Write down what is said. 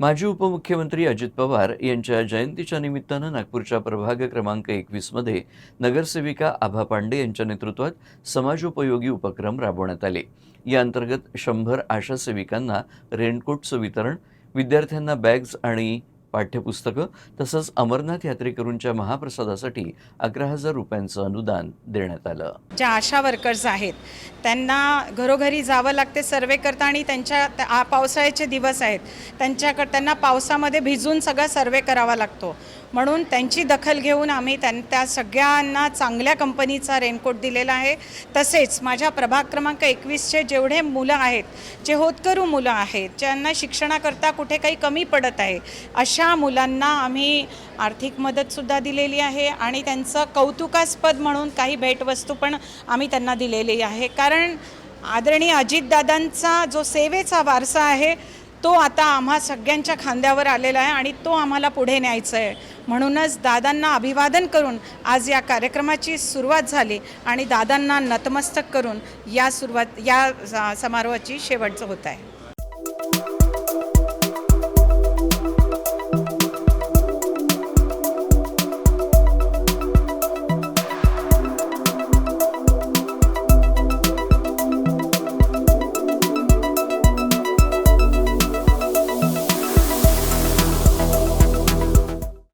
माजी उपमुख्यमंत्री अजित पवार यांच्या जयंतीच्या निमित्तानं नागपूरच्या प्रभाग क्रमांक 21 मध्ये नगरसेविका आभा पांडे यांच्या नेतृत्वात समाजोपयोगी उपक्रम राबवण्यात आले। या अंतर्गत 100 आशा सेविकांना रेनकोटचं वितरण, विद्यार्थ्यांना बॅग्स आणि पाठ्यपुस्तकं तसंच अमरनाथ यात्रेकरूंच्या महाप्रसादासाठी 11,000 रुपयांचं अनुदान देण्यात आलं। ज्या आशा वर्कर्स आहेत त्यांना घरोघरी जावं लागते सर्वे करता आणि त्यांच्या पावसाळ्याचे दिवस आहेत त्यांना पावसामध्ये भिजून सगळा सर्वे करावा लागतो, म्हणून त्यांची दखल घेऊन आम्ही त्या सगळ्यांना चांगल्या कंपनीचा रेनकोट दिलेला आहे। तसेच माझ्या प्रभाग क्रमांक 21चे जेवढे मुलं आहेत, जे होतकरू मुलं आहेत, ज्यांना शिक्षणाकरता कुठे काही कमी पडत आहे, अशा मुलांना आम्ही आर्थिक मदतसुद्धा दिलेली आहे आणि त्यांचं कौतुकास्पद म्हणून काही भेटवस्तू पण आम्ही त्यांना दिलेली आहे। कारण आदरणीय अजितदादांचा जो सेवेचा वारसा आहे तो आता आम्हा सगळ्यांच्या खांद्यावर आलेला आहे आणि तो आम्हाला पुढे न्यायचा आहे। म्हणूनच दादांना अभिवादन करून आज या कार्यक्रमाची सुरुवात झाली आणि दादांना नतमस्तक करून या समारोहाची शेवटचं होत आहे।